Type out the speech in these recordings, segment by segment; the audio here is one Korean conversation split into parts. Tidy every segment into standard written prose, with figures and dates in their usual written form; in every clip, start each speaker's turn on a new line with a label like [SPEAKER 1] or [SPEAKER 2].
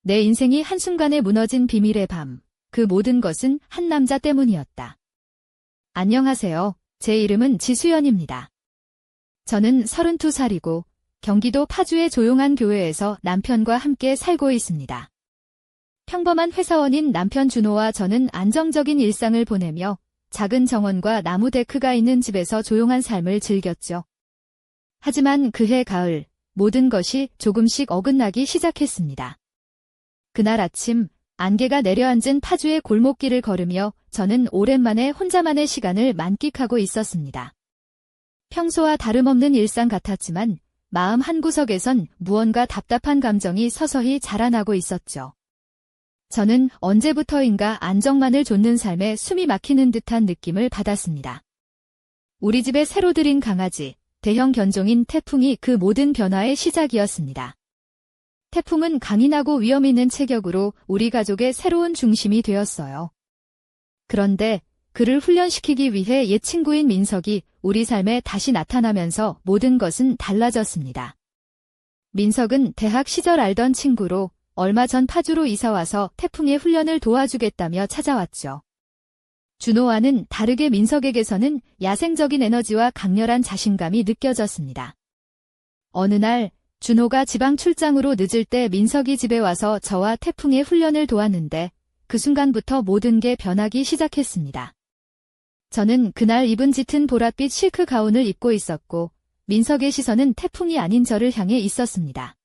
[SPEAKER 1] 내 인생이 한순간에 무너진 비밀의 밤. 그 모든 것은 한 남자 때문이었다. 안녕하세요. 제 이름은 지수연입니다. 저는 32살이고 경기도 파주의 조용한 교회에서 남편과 함께 살고 있습니다. 평범한 회사원인 남편 준호와 저는 안정적인 일상을 보내며 작은 정원과 나무 데크가 있는 집에서 조용한 삶을 즐겼죠. 하지만 그해 가을, 모든 것이 조금씩 어긋나기 시작했습니다. 그날 아침, 안개가 내려앉은 파주의 골목길을 걸으며 저는 오랜만에 혼자만의 시간을 만끽하고 있었습니다. 평소와 다름없는 일상 같았지만 마음 한구석에선 무언가 답답한 감정이 서서히 자라나고 있었죠. 저는 언제부터인가 안정만을 좇는 삶에 숨이 막히는 듯한 느낌을 받았습니다. 우리 집에 새로 들인 강아지, 대형 견종인 태풍이 그 모든 변화의 시작이었습니다. 태풍은 강인하고 위험 있는 체격으로 우리 가족의 새로운 중심이 되었어요. 그런데 그를 훈련시키기 위해 옛 친구인 민석이 우리 삶에 다시 나타나면서 모든 것은 달라졌습니다. 민석은 대학 시절 알던 친구로 얼마 전 파주로 이사와서 태풍의 훈련을 도와주겠다며 찾아왔죠. 준호와는 다르게 민석에게서는 야생적인 에너지와 강렬한 자신감이 느껴졌습니다. 어느 날 준호가 지방 출장으로 늦을 때 민석이 집에 와서 저와 태풍의 훈련을 도왔는데 그 순간부터 모든 게 변하기 시작했습니다. 저는 그날 입은 짙은 보랏빛 실크 가운을 입고 있었고 민석의 시선은 태풍이 아닌 저를 향해 있었습니다.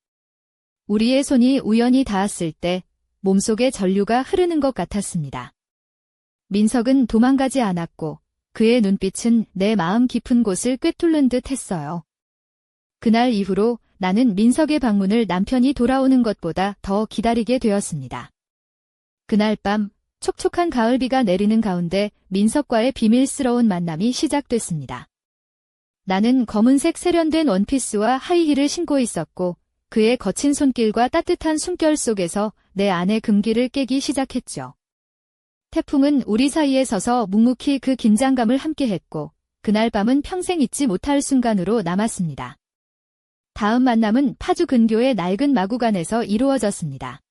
[SPEAKER 1] 우리의 손이 우연히 닿았을 때 몸속에 전류가 흐르는 것 같았습니다. 민석은 도망가지 않았고 그의 눈빛은 내 마음 깊은 곳을 꿰뚫는 듯 했어요. 그날 이후로 나는 민석의 방문을 남편이 돌아오는 것보다 더 기다리게 되었습니다. 그날 밤 촉촉한 가을비가 내리는 가운데 민석과의 비밀스러운 만남이 시작됐습니다. 나는 검은색 세련된 원피스와 하이힐을 신고 있었고 그의 거친 손길과 따뜻한 숨결 속에서 내 안의 금기를 깨기 시작했죠. 태풍은 우리 사이에 서서 묵묵히 그 긴장감을 함께했고 그날 밤은 평생 잊지 못할 순간으로 남았습니다. 다음 만남은 파주 근교의 낡은 마구간에서 이루어졌습니다.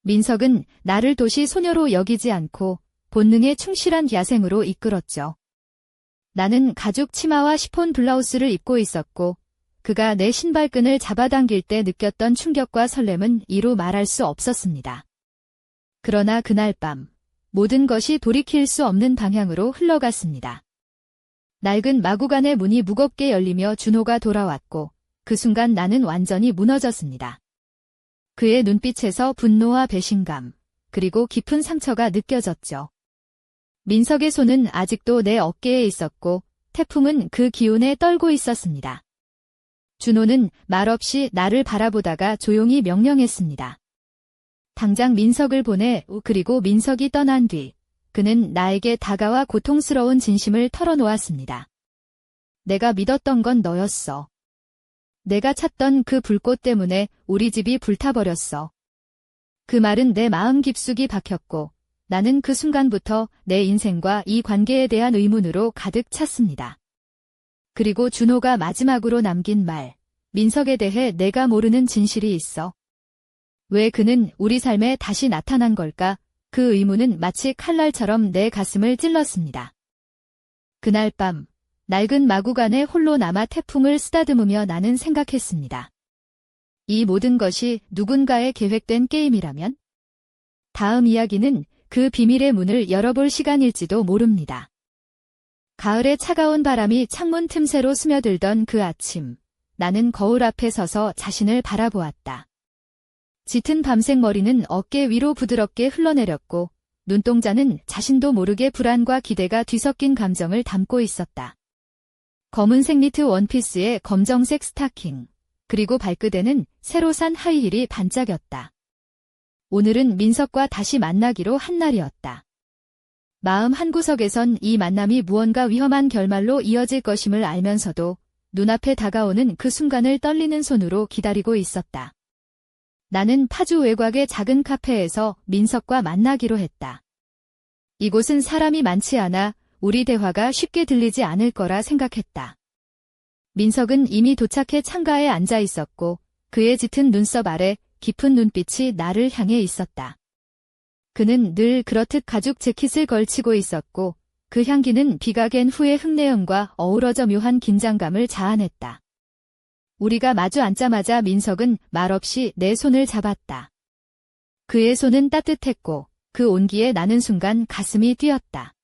[SPEAKER 1] 민석은 나를 도시 소녀로 여기지 않고 본능에 충실한 야생으로 이끌었죠. 나는 가죽 치마와 시폰 블라우스를 입고 있었고 그가 내 신발끈을 잡아당길 때 느꼈던 충격과 설렘은 이루 말할 수 없었습니다. 그러나 그날 밤 모든 것이 돌이킬 수 없는 방향으로 흘러갔습니다. 낡은 마구간의 문이 무겁게 열리며 준호가 돌아왔고 그 순간 나는 완전히 무너졌습니다. 그의 눈빛에서 분노와 배신감, 그리고 깊은 상처가 느껴졌죠. 민석의 손은 아직도 내 어깨에 있었고 태풍은 그 기운에 떨고 있었습니다. 준호는 말없이 나를 바라보다가 조용히 명령했습니다. 당장 민석을 보내. 그리고 민석이 떠난 뒤 그는 나에게 다가와 고통스러운 진심을 털어놓았습니다. 내가 믿었던 건 너였어. 내가 찾던 그 불꽃 때문에 우리 집이 불타버렸어. 그 말은 내 마음 깊숙이 박혔고 나는 그 순간부터 내 인생과 이 관계에 대한 의문으로 가득 찼습니다. 그리고 준호가 마지막으로 남긴 말, 민석에 대해 내가 모르는 진실이 있어. 왜 그는 우리 삶에 다시 나타난 걸까? 그 의문은 마치 칼날처럼 내 가슴을 찔렀습니다. 그날 밤, 낡은 마구간에 홀로 남아 태풍을 쓰다듬으며 나는 생각했습니다. 이 모든 것이 누군가의 계획된 게임이라면? 다음 이야기는 그 비밀의 문을 열어볼 시간일지도 모릅니다. 가을의 차가운 바람이 창문 틈새로 스며들던 그 아침, 나는 거울 앞에 서서 자신을 바라보았다. 짙은 밤색 머리는 어깨 위로 부드럽게 흘러내렸고 눈동자는 자신도 모르게 불안과 기대가 뒤섞인 감정을 담고 있었다. 검은색 니트 원피스에 검정색 스타킹, 그리고 발끝에는 새로 산 하이힐이 반짝였다. 오늘은 민석과 다시 만나기로 한 날이었다. 마음 한구석에선 이 만남이 무언가 위험한 결말로 이어질 것임을 알면서도 눈앞에 다가오는 그 순간을 떨리는 손으로 기다리고 있었다. 나는 파주 외곽의 작은 카페에서 민석과 만나기로 했다. 이곳은 사람이 많지 않아 우리 대화가 쉽게 들리지 않을 거라 생각했다. 민석은 이미 도착해 창가에 앉아 있었고 그의 짙은 눈썹 아래 깊은 눈빛이 나를 향해 있었다. 그는 늘 그렇듯 가죽 재킷을 걸치고 있었고 그 향기는 비가 갠 후의 흙내음과 어우러져 묘한 긴장감을 자아냈다. 우리가 마주 앉자마자 민석은 말없이 내 손을 잡았다. 그의 손은 따뜻했고 그 온기에 나는 순간 가슴이 뛰었다.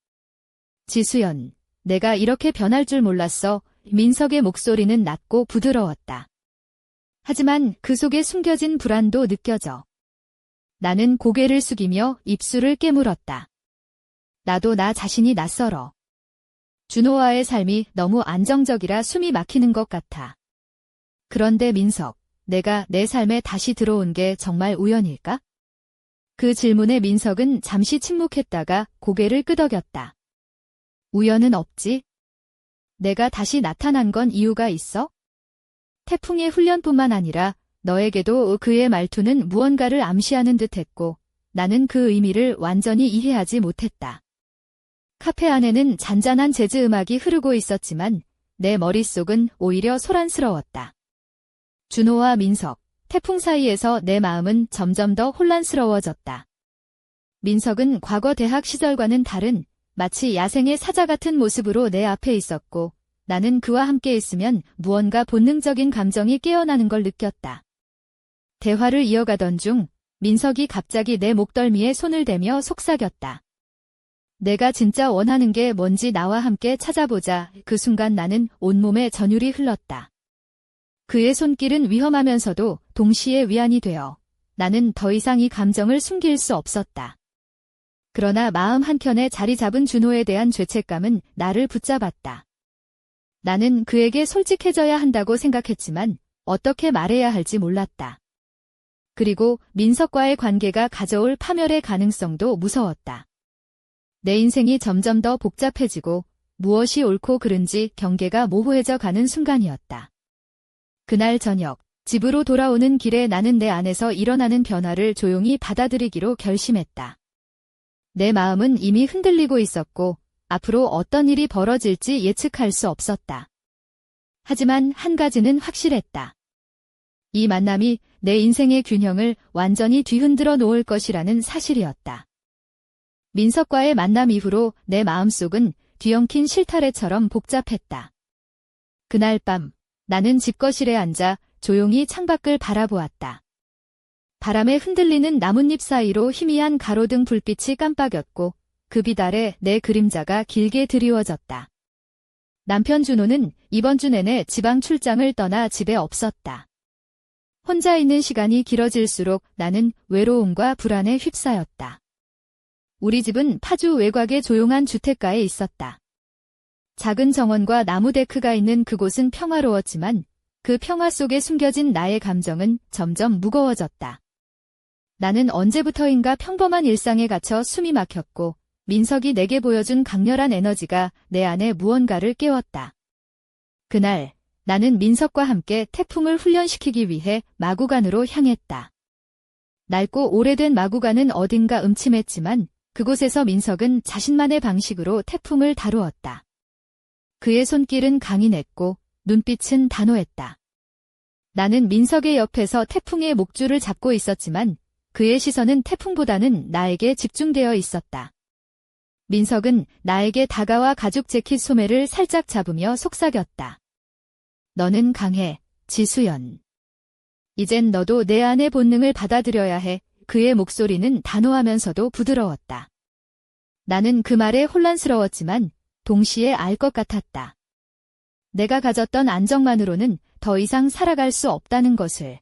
[SPEAKER 1] 지수연, 내가 이렇게 변할 줄 몰랐어. 민석의 목소리는 낮고 부드러웠다. 하지만 그 속에 숨겨진 불안도 느껴져. 나는 고개를 숙이며 입술을 깨물었다. 나도 나 자신이 낯설어. 준호와의 삶이 너무 안정적이라 숨이 막히는 것 같아. 그런데 민석, 내가 내 삶에 다시 들어온 게 정말 우연일까? 그 질문에 민석은 잠시 침묵했다가 고개를 끄덕였다. 우연은 없지? 내가 다시 나타난 건 이유가 있어? 태풍의 훈련뿐만 아니라 너에게도 그의 말투는 무언가를 암시하는 듯했고 나는 그 의미를 완전히 이해하지 못했다. 카페 안에는 잔잔한 재즈 음악이 흐르고 있었지만 내 머릿속은 오히려 소란스러웠다. 준호와 민석, 태풍 사이에서 내 마음은 점점 더 혼란스러워졌다. 민석은 과거 대학 시절과는 다른 마치 야생의 사자 같은 모습으로 내 앞에 있었고 나는 그와 함께 있으면 무언가 본능적인 감정이 깨어나는 걸 느꼈다. 대화를 이어가던 중 민석이 갑자기 내 목덜미에 손을 대며 속삭였다. 내가 진짜 원하는 게 뭔지 나와 함께 찾아보자. 그 순간 나는 온몸에 전율이 흘렀다. 그의 손길은 위험하면서도 동시에 위안이 되어 나는 더 이상 이 감정을 숨길 수 없었다. 그러나 마음 한켠에 자리 잡은 준호에 대한 죄책감은 나를 붙잡았다. 나는 그에게 솔직해져야 한다고 생각했지만 어떻게 말해야 할지 몰랐다. 그리고 민석과의 관계가 가져올 파멸의 가능성도 무서웠다. 내 인생이 점점 더 복잡해지고 무엇이 옳고 그른지 경계가 모호해져 가는 순간이었다. 그날 저녁, 집으로 돌아오는 길에 나는 내 안에서 일어나는 변화를 조용히 받아들이기로 결심했다. 내 마음은 이미 흔들리고 있었고 앞으로 어떤 일이 벌어질지 예측할 수 없었다. 하지만 한 가지는 확실했다. 이 만남이 내 인생의 균형을 완전히 뒤흔들어 놓을 것이라는 사실이었다. 민석과의 만남 이후로 내 마음속은 뒤엉킨 실타래처럼 복잡했다. 그날 밤 나는 집거실에 앉아 조용히 창밖을 바라보았다. 바람에 흔들리는 나뭇잎 사이로 희미한 가로등 불빛이 깜빡였고 그 빛 아래 내 그림자가 길게 드리워졌다. 남편 준호는 이번 주 내내 지방 출장을 떠나 집에 없었다. 혼자 있는 시간이 길어질수록 나는 외로움과 불안에 휩싸였다. 우리 집은 파주 외곽의 조용한 주택가에 있었다. 작은 정원과 나무 데크가 있는 그곳은 평화로웠지만 그 평화 속에 숨겨진 나의 감정은 점점 무거워졌다. 나는 언제부터인가 평범한 일상에 갇혀 숨이 막혔고 민석이 내게 보여준 강렬한 에너지가 내 안에 무언가를 깨웠다. 그날 나는 민석과 함께 태풍을 훈련시키기 위해 마구간으로 향했다. 낡고 오래된 마구간은 어딘가 음침했지만 그곳에서 민석은 자신만의 방식으로 태풍을 다루었다. 그의 손길은 강인했고 눈빛은 단호했다. 나는 민석의 옆에서 태풍의 목줄을 잡고 있었지만 그의 시선은 태풍보다는 나에게 집중되어 있었다. 민석은 나에게 다가와 가죽 재킷 소매를 살짝 잡으며 속삭였다. 너는 강해, 지수연. 이젠 너도 내 안의 본능을 받아들여야 해. 그의 목소리는 단호하면서도 부드러웠다. 나는 그 말에 혼란스러웠지만 동시에 알 것 같았다. 내가 가졌던 안정만으로는 더 이상 살아갈 수 없다는 것을.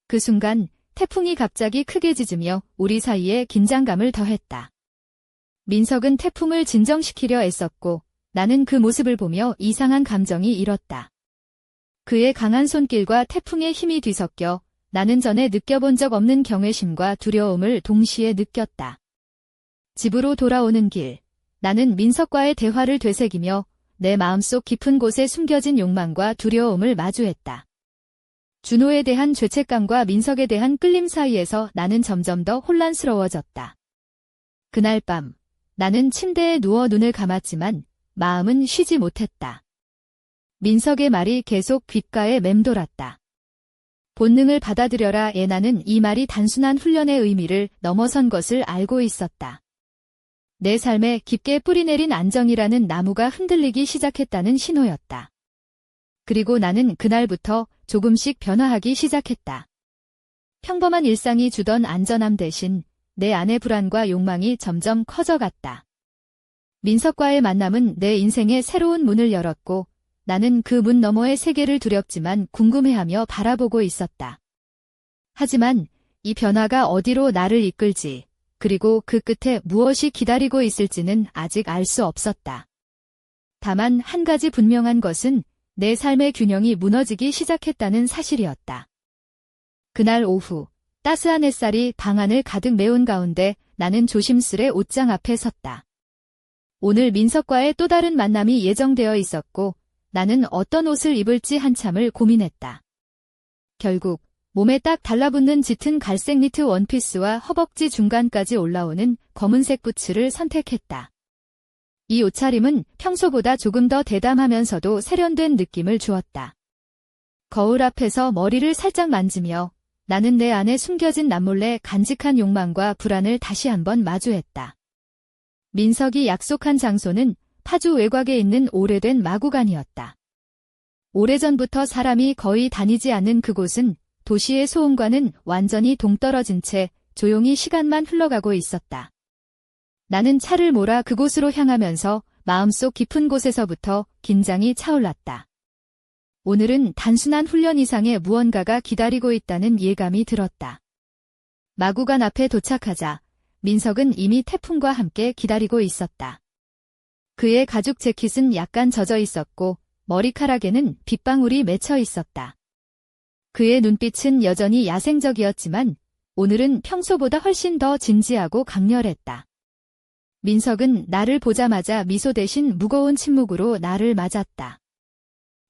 [SPEAKER 1] 그 순간 태풍이 갑자기 크게 짖으며 우리 사이에 긴장감을 더했다. 민석은 태풍을 진정시키려 애썼고 나는 그 모습을 보며 이상한 감정이 일었다. 그의 강한 손길과 태풍의 힘이 뒤섞여 나는 전에 느껴본 적 없는 경외심과 두려움을 동시에 느꼈다. 집으로 돌아오는 길, 나는 민석과의 대화를 되새기며 내 마음속 깊은 곳에 숨겨진 욕망과 두려움을 마주했다. 준호에 대한 죄책감과 민석에 대한 끌림 사이에서 나는 점점 더 혼란스러워졌다. 그날 밤, 나는 침대에 누워 눈을 감았지만 마음은 쉬지 못했다. 민석의 말이 계속 귓가에 맴돌았다. 본능을 받아들여라. 나는 이 말이 단순한 훈련의 의미를 넘어선 것을 알고 있었다. 내 삶에 깊게 뿌리내린 안정이라는 나무가 흔들리기 시작했다는 신호였다. 그리고 나는 그날부터 조금씩 변화하기 시작했다. 평범한 일상이 주던 안전함 대신 내 안의 불안과 욕망이 점점 커져갔다. 민석과의 만남은 내 인생의 새로운 문을 열었고 나는 그 문 너머의 세계를 두렵지만 궁금해하며 바라보고 있었다. 하지만 이 변화가 어디로 나를 이끌지, 그리고 그 끝에 무엇이 기다리고 있을지는 아직 알 수 없었다. 다만 한 가지 분명한 것은 내 삶의 균형이 무너지기 시작했다는 사실이었다. 그날 오후, 따스한 햇살이 방 안을 가득 메운 가운데 나는 조심스레 옷장 앞에 섰다. 오늘 민석과의 또 다른 만남이 예정되어 있었고 나는 어떤 옷을 입을지 한참을 고민했다. 결국 몸에 딱 달라붙는 짙은 갈색 니트 원피스와 허벅지 중간까지 올라오는 검은색 부츠를 선택했다. 이 옷차림은 평소보다 조금 더 대담하면서도 세련된 느낌을 주었다. 거울 앞에서 머리를 살짝 만지며 나는 내 안에 숨겨진 남몰래 간직한 욕망과 불안을 다시 한번 마주했다. 민석이 약속한 장소는 파주 외곽에 있는 오래된 마구간이었다. 오래전부터 사람이 거의 다니지 않는 그곳은 도시의 소음과는 완전히 동떨어진 채 조용히 시간만 흘러가고 있었다. 나는 차를 몰아 그곳으로 향하면서 마음속 깊은 곳에서부터 긴장이 차올랐다. 오늘은 단순한 훈련 이상의 무언가가 기다리고 있다는 예감이 들었다. 마구간 앞에 도착하자 민석은 이미 태풍과 함께 기다리고 있었다. 그의 가죽 재킷은 약간 젖어 있었고 머리카락에는 빗방울이 맺혀 있었다. 그의 눈빛은 여전히 야생적이었지만 오늘은 평소보다 훨씬 더 진지하고 강렬했다. 민석은 나를 보자마자 미소 대신 무거운 침묵으로 나를 맞았다.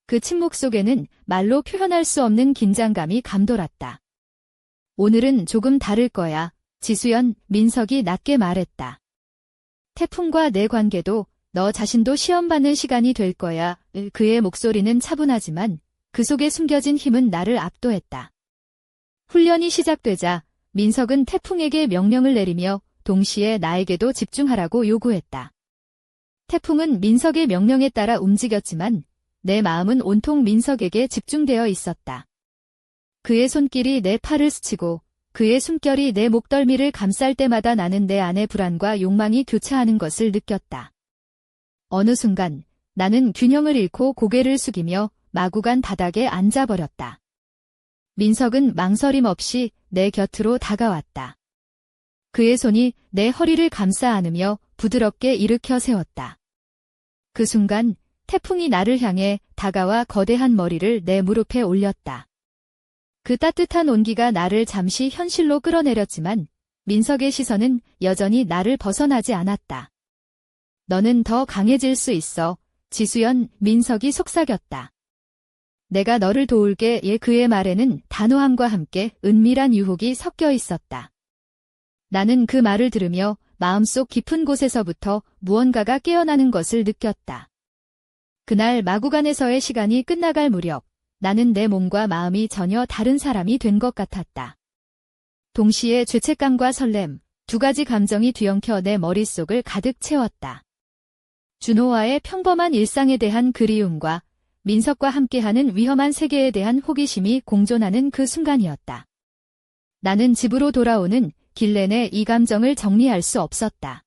[SPEAKER 1] 그 침묵 속에는 말로 표현할 수 없는 긴장감이 감돌았다. 오늘은 조금 다를 거야, 지수연, 민석이 낮게 말했다. 태풍과 내 관계도 너 자신도 시험받는 시간이 될 거야. 그의 목소리는 차분하지만 그 속에 숨겨진 힘은 나를 압도했다. 훈련이 시작되자 민석은 태풍에게 명령을 내리며 동시에 나에게도 집중하라고 요구했다. 태풍은 민석의 명령에 따라 움직였지만 내 마음은 온통 민석에게 집중되어 있었다. 그의 손길이 내 팔을 스치고 그의 숨결이 내 목덜미를 감쌀 때마다 나는 내 안의 불안과 욕망이 교차하는 것을 느꼈다. 어느 순간 나는 균형을 잃고 고개를 숙이며 마구간 바닥에 앉아버렸다. 민석은 망설임 없이 내 곁으로 다가왔다. 그의 손이 내 허리를 감싸 안으며 부드럽게 일으켜 세웠다. 그 순간 태풍이 나를 향해 다가와 거대한 머리를 내 무릎에 올렸다. 그 따뜻한 온기가 나를 잠시 현실로 끌어내렸지만 민석의 시선은 여전히 나를 벗어나지 않았다. 너는 더 강해질 수 있어, 지수연, 민석이 속삭였다. 내가 너를 도울게. 그의 말에는 단호함과 함께 은밀한 유혹이 섞여 있었다. 나는 그 말을 들으며 마음속 깊은 곳에서부터 무언가가 깨어나는 것을 느꼈다. 그날 마구간에서의 시간이 끝나갈 무렵 나는 내 몸과 마음이 전혀 다른 사람이 된 것 같았다. 동시에 죄책감과 설렘, 두 가지 감정이 뒤엉켜 내 머릿속을 가득 채웠다. 준호와의 평범한 일상에 대한 그리움과 민석과 함께하는 위험한 세계에 대한 호기심이 공존하는 그 순간이었다. 나는 집으로 돌아오는 길 내내 이 감정을 정리할 수 없었다.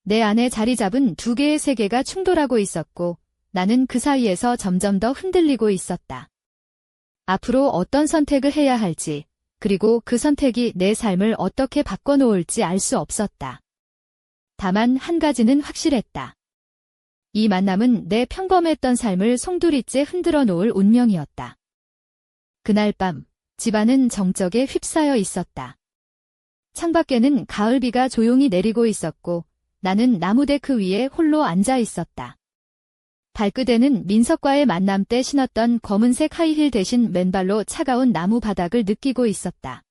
[SPEAKER 1] 내 안에 자리 잡은 두 개의 세계가 충돌하고 있었고 나는 그 사이에서 점점 더 흔들리고 있었다. 앞으로 어떤 선택을 해야 할지, 그리고 그 선택이 내 삶을 어떻게 바꿔놓을지 알 수 없었다. 다만 한 가지는 확실했다. 이 만남은 내 평범했던 삶을 송두리째 흔들어 놓을 운명이었다. 그날 밤, 집안은 정적에 휩싸여 있었다. 창밖에는 가을비가 조용히 내리고 있었고 나는 나무데크 위에 홀로 앉아 있었다. 발끝에는 민석과의 만남 때 신었던 검은색 하이힐 대신 맨발로 차가운 나무 바닥을 느끼고 있었다.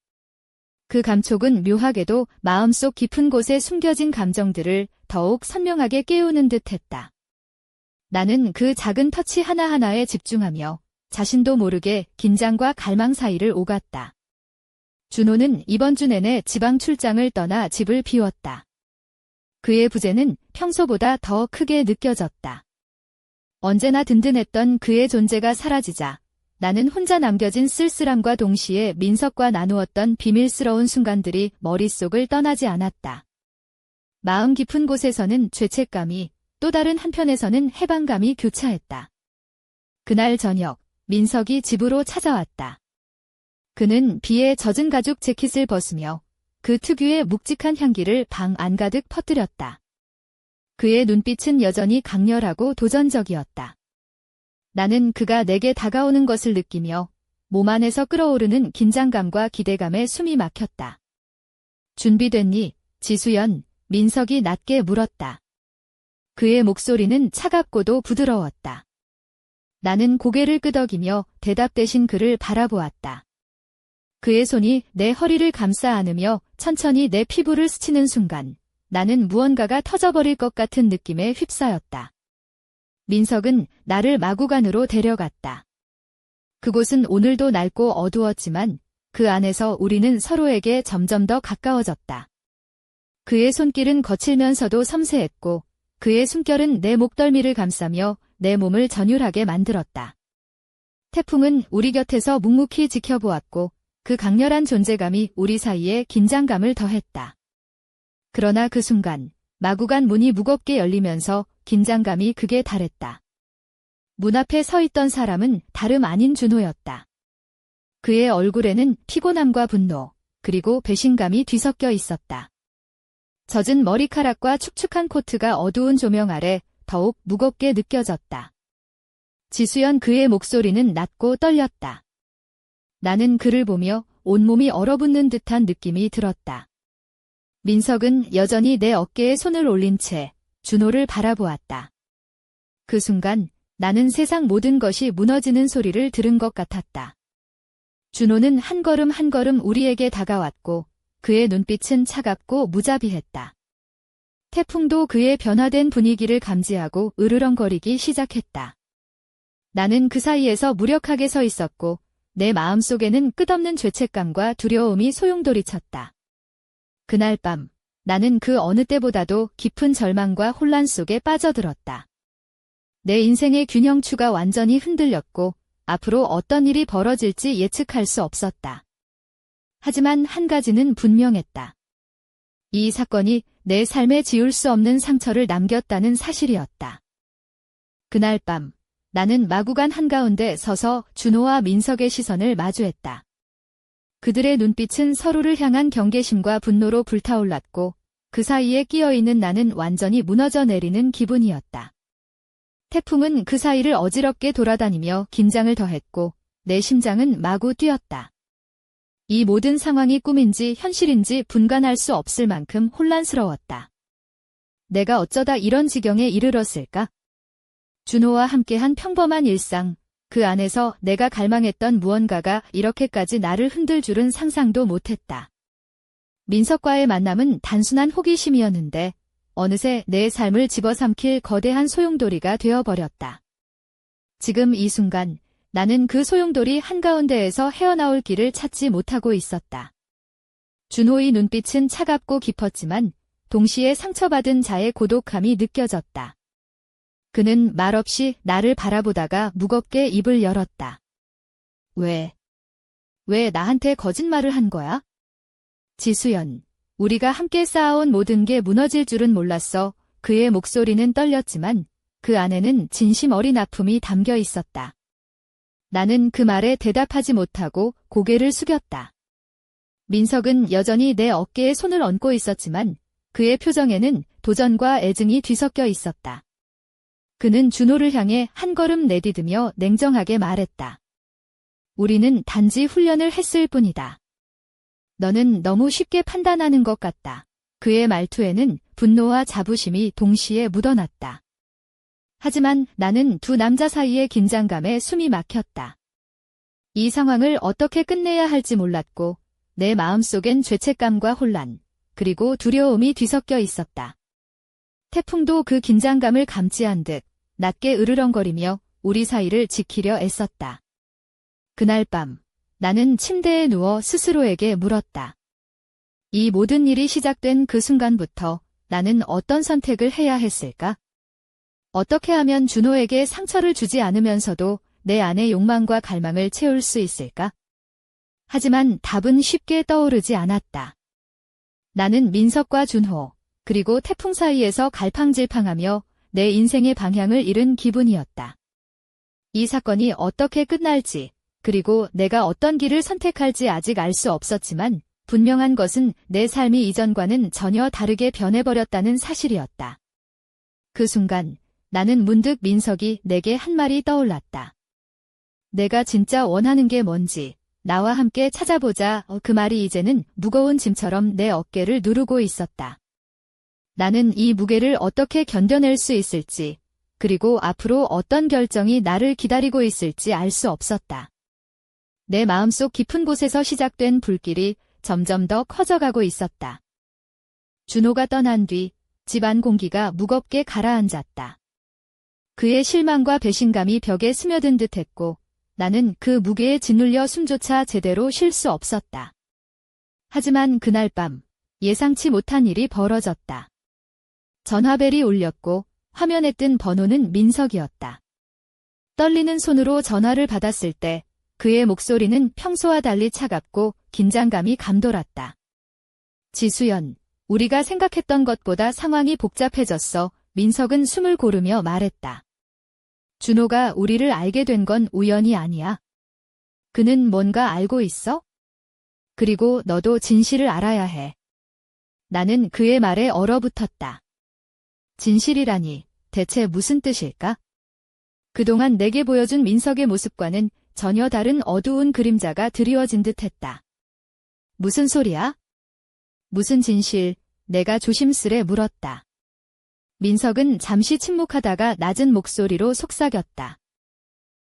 [SPEAKER 1] 그 감촉은 묘하게도 마음속 깊은 곳에 숨겨진 감정들을 더욱 선명하게 깨우는 듯했다. 나는 그 작은 터치 하나하나에 집중하며 자신도 모르게 긴장과 갈망 사이를 오갔다. 준호는 이번 주 내내 지방 출장을 떠나 집을 비웠다. 그의 부재는 평소보다 더 크게 느껴졌다. 언제나 든든했던 그의 존재가 사라지자 나는 혼자 남겨진 쓸쓸함과 동시에 민석과 나누었던 비밀스러운 순간들이 머릿속을 떠나지 않았다. 마음 깊은 곳에서는 죄책감이, 또 다른 한편에서는 해방감이 교차했다. 그날 저녁, 민석이 집으로 찾아왔다. 그는 비에 젖은 가죽 재킷을 벗으며 그 특유의 묵직한 향기를 방 안가득 퍼뜨렸다. 그의 눈빛은 여전히 강렬하고 도전적이었다. 나는 그가 내게 다가오는 것을 느끼며 몸 안에서 끓어오르는 긴장감과 기대감에 숨이 막혔다. 준비됐니, 지수연? 민석이 낮게 물었다. 그의 목소리는 차갑고도 부드러웠다. 나는 고개를 끄덕이며 대답 대신 그를 바라보았다. 그의 손이 내 허리를 감싸 안으며 천천히 내 피부를 스치는 순간 나는 무언가가 터져버릴 것 같은 느낌에 휩싸였다. 민석은 나를 마구간으로 데려갔다. 그곳은 오늘도 낡고 어두웠지만 그 안에서 우리는 서로에게 점점 더 가까워졌다. 그의 손길은 거칠면서도 섬세했고 그의 숨결은 내 목덜미를 감싸며 내 몸을 전율하게 만들었다. 태풍은 우리 곁에서 묵묵히 지켜보았고 그 강렬한 존재감이 우리 사이에 긴장감을 더했다. 그러나 그 순간 마구간 문이 무겁게 열리면서 긴장감이 극에 달했다. 문 앞에 서 있던 사람은 다름 아닌 준호였다. 그의 얼굴에는 피곤함과 분노, 그리고 배신감이 뒤섞여 있었다. 젖은 머리카락과 축축한 코트가 어두운 조명 아래 더욱 무겁게 느껴졌다. 지수연, 그의 목소리는 낮고 떨렸다. 나는 그를 보며 온몸이 얼어붙는 듯한 느낌이 들었다. 민석은 여전히 내 어깨에 손을 올린 채 준호를 바라보았다. 그 순간 나는 세상 모든 것이 무너지는 소리를 들은 것 같았다. 준호는 한 걸음 한 걸음 우리에게 다가왔고 그의 눈빛은 차갑고 무자비했다. 태풍도 그의 변화된 분위기를 감지하고 으르렁거리기 시작했다. 나는 그 사이에서 무력하게 서 있었고 내 마음속에는 끝없는 죄책감과 두려움이 소용돌이쳤다. 그날 밤 나는 그 어느 때보다도 깊은 절망과 혼란 속에 빠져들었다. 내 인생의 균형추가 완전히 흔들렸고 앞으로 어떤 일이 벌어질지 예측할 수 없었다. 하지만 한 가지는 분명했다. 이 사건이 내 삶에 지울 수 없는 상처를 남겼다는 사실이었다. 그날 밤 나는 마구간 한가운데 서서 준호와 민석의 시선을 마주했다. 그들의 눈빛은 서로를 향한 경계심과 분노로 불타올랐고 그 사이에 끼어있는 나는 완전히 무너져 내리는 기분이었다. 태풍은 그 사이를 어지럽게 돌아다니며 긴장을 더했고 내 심장은 마구 뛰었다. 이 모든 상황이 꿈인지 현실인지 분간할 수 없을 만큼 혼란스러웠다. 내가 어쩌다 이런 지경에 이르렀을까? 준호와 함께한 평범한 일상, 그 안에서 내가 갈망했던 무언가가 이렇게까지 나를 흔들 줄은 상상도 못했다. 민석과의 만남은 단순한 호기심이었는데 어느새 내 삶을 집어삼킬 거대한 소용돌이가 되어버렸다. 지금 이 순간 나는 그 소용돌이 한가운데에서 헤어나올 길을 찾지 못하고 있었다. 준호의 눈빛은 차갑고 깊었지만 동시에 상처받은 자의 고독함이 느껴졌다. 그는 말없이 나를 바라보다가 무겁게 입을 열었다. 왜 나한테 거짓말을 한 거야? 지수연, 우리가 함께 쌓아온 모든 게 무너질 줄은 몰랐어. 그의 목소리는 떨렸지만 그 안에는 진심 어린 아픔이 담겨 있었다. 나는 그 말에 대답하지 못하고 고개를 숙였다. 민석은 여전히 내 어깨에 손을 얹고 있었지만 그의 표정에는 도전과 애증이 뒤섞여 있었다. 그는 준호를 향해 한 걸음 내디디며 냉정하게 말했다. 우리는 단지 훈련을 했을 뿐이다. 너는 너무 쉽게 판단하는 것 같다. 그의 말투에는 분노와 자부심이 동시에 묻어났다. 하지만 나는 두 남자 사이의 긴장감에 숨이 막혔다. 이 상황을 어떻게 끝내야 할지 몰랐고 내 마음속엔 죄책감과 혼란, 그리고 두려움이 뒤섞여 있었다. 태풍도 그 긴장감을 감지한 듯 낮게 으르렁거리며 우리 사이를 지키려 애썼다. 그날 밤, 나는 침대에 누워 스스로에게 물었다. 이 모든 일이 시작된 그 순간부터 나는 어떤 선택을 해야 했을까? 어떻게 하면 준호에게 상처를 주지 않으면서도 내 안의 욕망과 갈망을 채울 수 있을까? 하지만 답은 쉽게 떠오르지 않았다. 나는 민석과 준호, 그리고 태풍 사이에서 갈팡질팡하며 내 인생의 방향을 잃은 기분이었다. 이 사건이 어떻게 끝날지, 그리고 내가 어떤 길을 선택할지 아직 알 수 없었지만 분명한 것은 내 삶이 이전과는 전혀 다르게 변해버렸다는 사실이었다. 그 순간 나는 문득 민석이 내게 한 말이 떠올랐다. 내가 진짜 원하는 게 뭔지 나와 함께 찾아보자. 그 말이 이제는 무거운 짐처럼 내 어깨를 누르고 있었다. 나는 이 무게를 어떻게 견뎌낼 수 있을지, 그리고 앞으로 어떤 결정이 나를 기다리고 있을지 알 수 없었다. 내 마음속 깊은 곳에서 시작된 불길이 점점 더 커져가고 있었다. 준호가 떠난 뒤 집안 공기가 무겁게 가라앉았다. 그의 실망과 배신감이 벽에 스며든 듯했고 나는 그 무게에 짓눌려 숨조차 제대로 쉴 수 없었다. 하지만 그날 밤 예상치 못한 일이 벌어졌다. 전화벨이 울렸고 화면에 뜬 번호는 민석이었다. 떨리는 손으로 전화를 받았을 때 그의 목소리는 평소와 달리 차갑고 긴장감이 감돌았다. 지수연, 우리가 생각했던 것보다 상황이 복잡해졌어. 민석은 숨을 고르며 말했다. 준호가 우리를 알게 된 건 우연이 아니야. 그는 뭔가 알고 있어? 그리고 너도 진실을 알아야 해. 나는 그의 말에 얼어붙었다. 진실이라니 대체 무슨 뜻일까? 그동안 내게 보여준 민석의 모습과는 전혀 다른 어두운 그림자가 드리워진 듯했다. 무슨 소리야? 무슨 진실? 내가 조심스레 물었다. 민석은 잠시 침묵하다가 낮은 목소리로 속삭였다.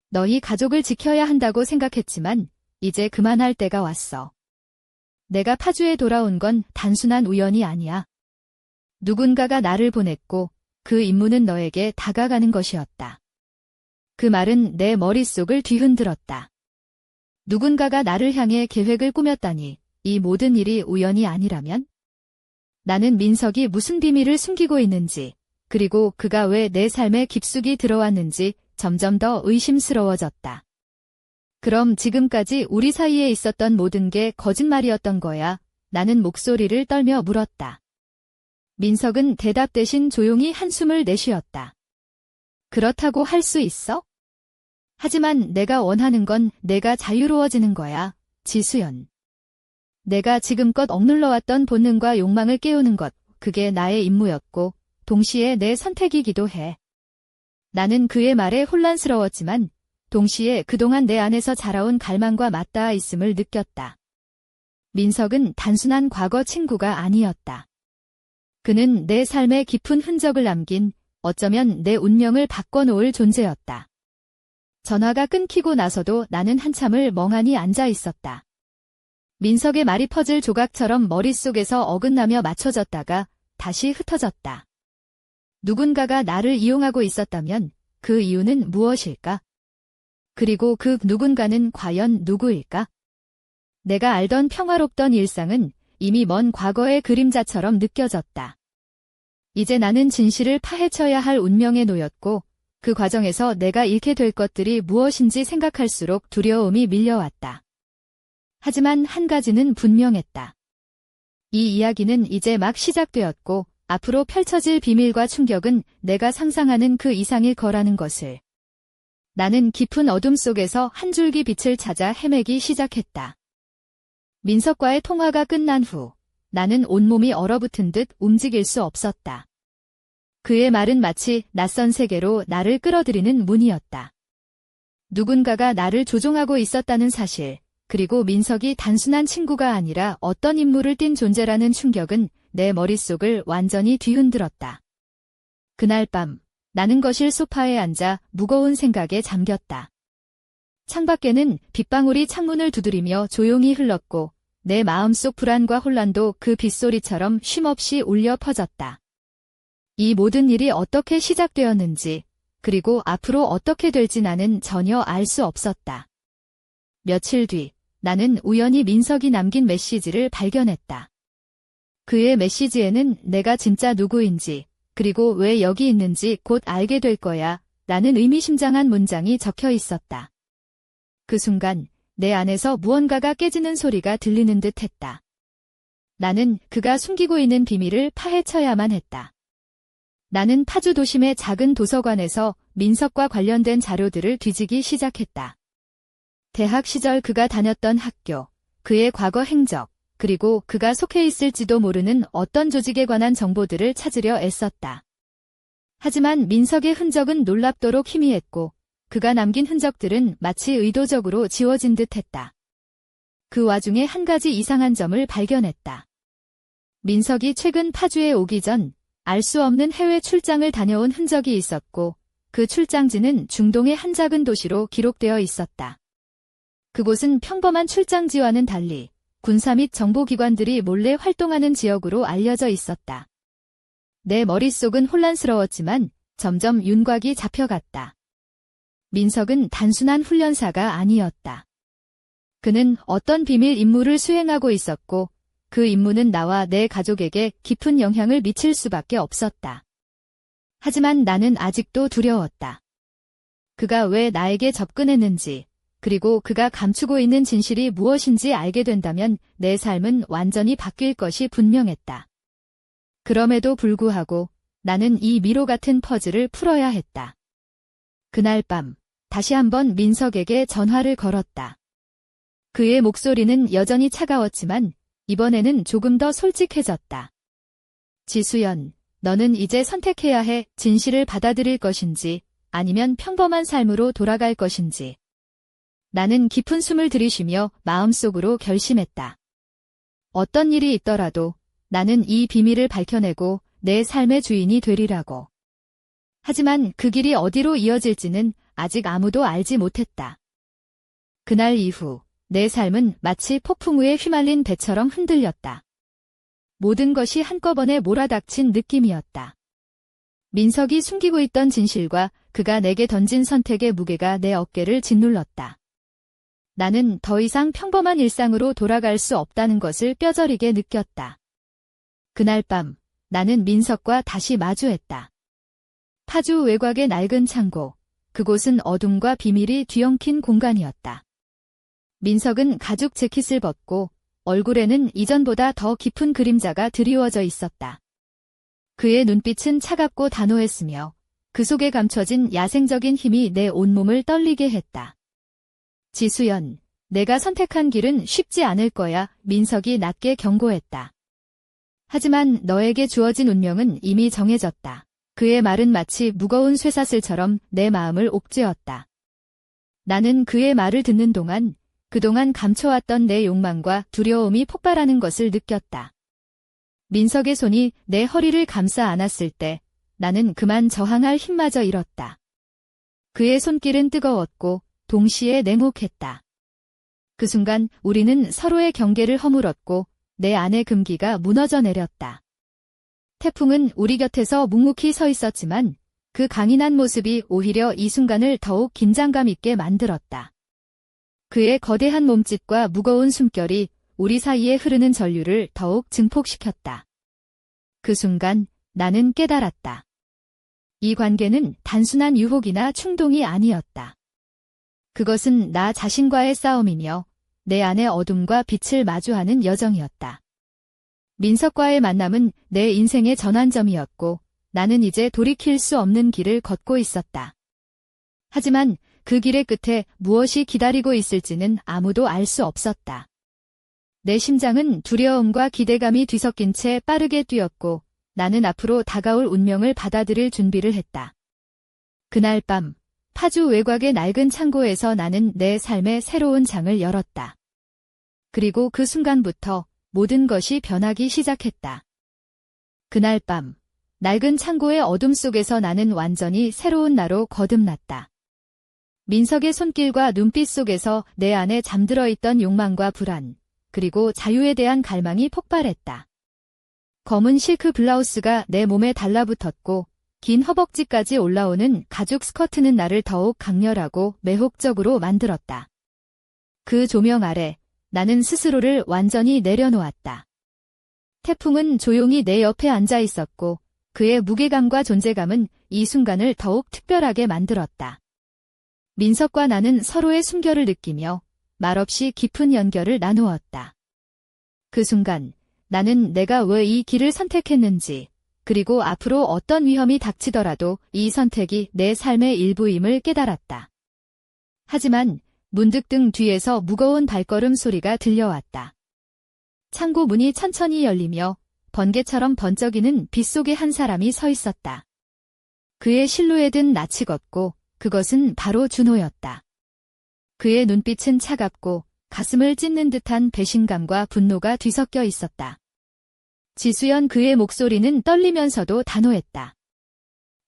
[SPEAKER 1] 너희 가족을 지켜야 한다고 생각했지만 이제 그만할 때가 왔어. 내가 파주에 돌아온 건 단순한 우연이 아니야. 누군가가 나를 보냈고 그 임무는 너에게 다가가는 것이었다. 그 말은 내 머릿속을 뒤흔들었다. 누군가가 나를 향해 계획을 꾸몄다니 이 모든 일이 우연이 아니라면? 나는 민석이 무슨 비밀을 숨기고 있는지, 그리고 그가 왜 내 삶에 깊숙이 들어왔는지 점점 더 의심스러워졌다. 그럼 지금까지 우리 사이에 있었던 모든 게 거짓말이었던 거야? 나는 목소리를 떨며 물었다. 민석은 대답 대신 조용히 한숨을 내쉬었다. 그렇다고 할 수 있어? 하지만 내가 원하는 건 내가 자유로워지는 거야, 지수연. 내가 지금껏 억눌러왔던 본능과 욕망을 깨우는 것, 그게 나의 임무였고, 동시에 내 선택이기도 해. 나는 그의 말에 혼란스러웠지만, 동시에 그동안 내 안에서 자라온 갈망과 맞닿아 있음을 느꼈다. 민석은 단순한 과거 친구가 아니었다. 그는 내 삶에 깊은 흔적을 남긴, 어쩌면 내 운명을 바꿔놓을 존재였다. 전화가 끊기고 나서도 나는 한참을 멍하니 앉아 있었다. 민석의 말이 퍼즐 조각처럼 머릿속에서 어긋나며 맞춰졌다가 다시 흩어졌다. 누군가가 나를 이용하고 있었다면 그 이유는 무엇일까? 그리고 그 누군가는 과연 누구일까? 내가 알던 평화롭던 일상은 이미 먼 과거의 그림자처럼 느껴졌다. 이제 나는 진실을 파헤쳐야 할 운명에 놓였고 그 과정에서 내가 잃게 될 것들이 무엇인지 생각할수록 두려움이 밀려왔다. 하지만 한 가지는 분명했다. 이 이야기는 이제 막 시작되었고 앞으로 펼쳐질 비밀과 충격은 내가 상상하는 그 이상일 거라는 것을. 나는 깊은 어둠 속에서 한 줄기 빛을 찾아 헤매기 시작했다. 민석과의 통화가 끝난 후 나는 온몸이 얼어붙은 듯 움직일 수 없었다. 그의 말은 마치 낯선 세계로 나를 끌어들이는 문이었다. 누군가가 나를 조종하고 있었다는 사실, 그리고 민석이 단순한 친구가 아니라 어떤 임무를 띤 존재라는 충격은 내 머릿속을 완전히 뒤흔들었다. 그날 밤, 나는 거실 소파에 앉아 무거운 생각에 잠겼다. 창밖에는 빗방울이 창문을 두드리며 조용히 흘렀고 내 마음속 불안과 혼란도 그 빗소리처럼 쉼없이 울려 퍼졌다. 이 모든 일이 어떻게 시작되었는지, 그리고 앞으로 어떻게 될지 나는 전혀 알 수 없었다. 며칠 뒤 나는 우연히 민석이 남긴 메시지를 발견했다. 그의 메시지에는 내가 진짜 누구인지, 그리고 왜 여기 있는지 곧 알게 될 거야 라는 의미심장한 문장이 적혀 있었다. 그 순간 내 안에서 무언가가 깨지는 소리가 들리는 듯 했다. 나는 그가 숨기고 있는 비밀을 파헤쳐야만 했다. 나는 파주 도심의 작은 도서관에서 민석과 관련된 자료들을 뒤지기 시작했다. 대학 시절 그가 다녔던 학교, 그의 과거 행적, 그리고 그가 속해 있을지도 모르는 어떤 조직에 관한 정보들을 찾으려 애썼다. 하지만 민석의 흔적은 놀랍도록 희미했고 그가 남긴 흔적들은 마치 의도적으로 지워진 듯했다. 그 와중에 한 가지 이상한 점을 발견했다. 민석이 최근 파주에 오기 전 알 수 없는 해외 출장을 다녀온 흔적이 있었고 그 출장지는 중동의 한 작은 도시로 기록되어 있었다. 그곳은 평범한 출장지와는 달리 군사 및 정보기관들이 몰래 활동하는 지역으로 알려져 있었다. 내 머릿속은 혼란스러웠지만 점점 윤곽이 잡혀갔다. 민석은 단순한 훈련사가 아니었다. 그는 어떤 비밀 임무를 수행하고 있었고 그 임무는 나와 내 가족에게 깊은 영향을 미칠 수밖에 없었다. 하지만 나는 아직도 두려웠다. 그가 왜 나에게 접근했는지, 그리고 그가 감추고 있는 진실이 무엇인지 알게 된다면 내 삶은 완전히 바뀔 것이 분명했다. 그럼에도 불구하고 나는 이 미로 같은 퍼즐을 풀어야 했다. 그날 밤 다시 한번 민석에게 전화를 걸었다. 그의 목소리는 여전히 차가웠지만 이번에는 조금 더 솔직해졌다. 지수연, 너는 이제 선택해야 해. 진실을 받아들일 것인지 아니면 평범한 삶으로 돌아갈 것인지. 나는 깊은 숨을 들이쉬며 마음속으로 결심했다. 어떤 일이 있더라도 나는 이 비밀을 밝혀내고 내 삶의 주인이 되리라고. 하지만 그 길이 어디로 이어질지는 아직 아무도 알지 못했다. 그날 이후 내 삶은 마치 폭풍우에 휘말린 배처럼 흔들렸다. 모든 것이 한꺼번에 몰아닥친 느낌이었다. 민석이 숨기고 있던 진실과 그가 내게 던진 선택의 무게가 내 어깨를 짓눌렀다. 나는 더 이상 평범한 일상으로 돌아갈 수 없다는 것을 뼈저리게 느꼈다. 그날 밤 나는 민석과 다시 마주했다. 파주 외곽의 낡은 창고, 그곳은 어둠과 비밀이 뒤엉킨 공간이었다. 민석은 가죽 재킷을 벗고 얼굴에는 이전보다 더 깊은 그림자가 드리워져 있었다. 그의 눈빛은 차갑고 단호했으며 그 속에 감춰진 야생적인 힘이 내 온몸을 떨리게 했다. 지수연, 내가 선택한 길은 쉽지 않을 거야. 민석이 낮게 경고했다. 하지만 너에게 주어진 운명은 이미 정해졌다. 그의 말은 마치 무거운 쇠사슬처럼 내 마음을 옥죄었다. 나는 그의 말을 듣는 동안 그동안 감춰왔던 내 욕망과 두려움이 폭발하는 것을 느꼈다. 민석의 손이 내 허리를 감싸 안았을 때 나는 그만 저항할 힘마저 잃었다. 그의 손길은 뜨거웠고 동시에 냉혹했다. 그 순간 우리는 서로의 경계를 허물었고 내 안의 금기가 무너져 내렸다. 태풍은 우리 곁에서 묵묵히 서 있었지만 그 강인한 모습이 오히려 이 순간을 더욱 긴장감 있게 만들었다. 그의 거대한 몸짓과 무거운 숨결이 우리 사이에 흐르는 전류를 더욱 증폭시켰다. 그 순간 나는 깨달았다. 이 관계는 단순한 유혹이나 충동이 아니었다. 그것은 나 자신과의 싸움이며 내 안의 어둠과 빛을 마주하는 여정이었다. 민석과의 만남은 내 인생의 전환점이었고 나는 이제 돌이킬 수 없는 길을 걷고 있었다. 하지만 그 길의 끝에 무엇이 기다리고 있을지는 아무도 알 수 없었다. 내 심장은 두려움과 기대감이 뒤섞인 채 빠르게 뛰었고 나는 앞으로 다가올 운명을 받아들일 준비를 했다. 그날 밤 파주 외곽의 낡은 창고에서 나는 내 삶의 새로운 장을 열었다. 그리고 그 순간부터 모든 것이 변하기 시작했다. 그날 밤 낡은 창고의 어둠 속에서 나는 완전히 새로운 나로 거듭났다. 민석의 손길과 눈빛 속에서 내 안에 잠들어 있던 욕망과 불안, 그리고 자유에 대한 갈망이 폭발했다. 검은 실크 블라우스가 내 몸에 달라붙었고 긴 허벅지까지 올라오는 가죽 스커트는 나를 더욱 강렬하고 매혹적으로 만들었다. 그 조명 아래 나는 스스로를 완전히 내려놓았다. 태풍은 조용히 내 옆에 앉아 있었고 그의 무게감과 존재감은 이 순간을 더욱 특별하게 만들었다. 민석과 나는 서로의 숨결을 느끼며 말없이 깊은 연결을 나누었다. 그 순간 나는 내가 왜 이 길을 선택했는지, 그리고 앞으로 어떤 위험이 닥치더라도 이 선택이 내 삶의 일부임을 깨달았다. 하지만 문득 등 뒤에서 무거운 발걸음 소리가 들려왔다. 창고 문이 천천히 열리며 번개처럼 번쩍이는 빛 속에 한 사람이 서 있었다. 그의 실루엣은 낯이 걷고 그것은 바로 준호였다. 그의 눈빛은 차갑고 가슴을 찢는 듯한 배신감과 분노가 뒤섞여 있었다. 지수연, 그의 목소리는 떨리면서도 단호했다.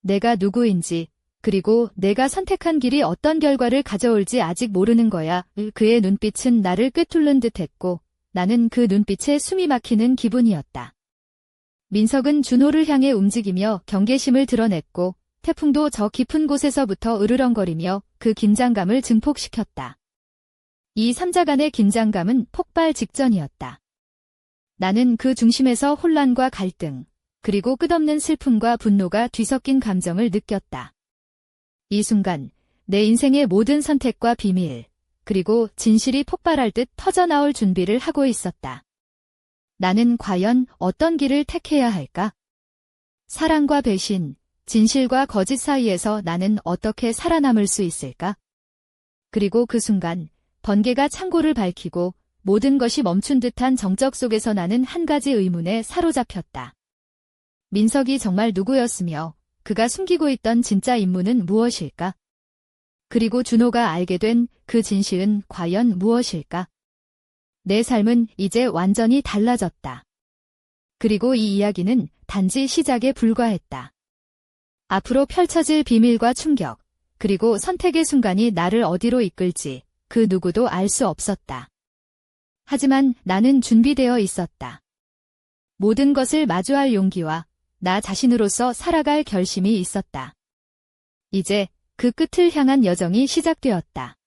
[SPEAKER 1] 내가 누구인지, 그리고 내가 선택한 길이 어떤 결과를 가져올지 아직 모르는 거야. 그의 눈빛은 나를 꿰뚫는 듯했고 나는 그 눈빛에 숨이 막히는 기분이었다. 민석은 준호를 향해 움직이며 경계심을 드러냈고 태풍도 저 깊은 곳에서부터 으르렁거리며 그 긴장감을 증폭시켰다. 이 삼자 간의 긴장감은 폭발 직전이었다. 나는 그 중심에서 혼란과 갈등, 그리고 끝없는 슬픔과 분노가 뒤섞인 감정을 느꼈다. 이 순간 내 인생의 모든 선택과 비밀, 그리고 진실이 폭발할 듯 터져나올 준비를 하고 있었다. 나는 과연 어떤 길을 택해야 할까? 사랑과 배신, 진실과 거짓 사이에서 나는 어떻게 살아남을 수 있을까? 그리고 그 순간 번개가 창고를 밝히고 모든 것이 멈춘 듯한 정적 속에서 나는 한 가지 의문에 사로잡혔다. 민석이 정말 누구였으며 그가 숨기고 있던 진짜 임무는 무엇일까? 그리고 준호가 알게 된 그 진실은 과연 무엇일까? 내 삶은 이제 완전히 달라졌다. 그리고 이 이야기는 단지 시작에 불과했다. 앞으로 펼쳐질 비밀과 충격, 그리고 선택의 순간이 나를 어디로 이끌지 그 누구도 알 수 없었다. 하지만 나는 준비되어 있었다. 모든 것을 마주할 용기와 나 자신으로서 살아갈 결심이 있었다. 이제 그 끝을 향한 여정이 시작되었다.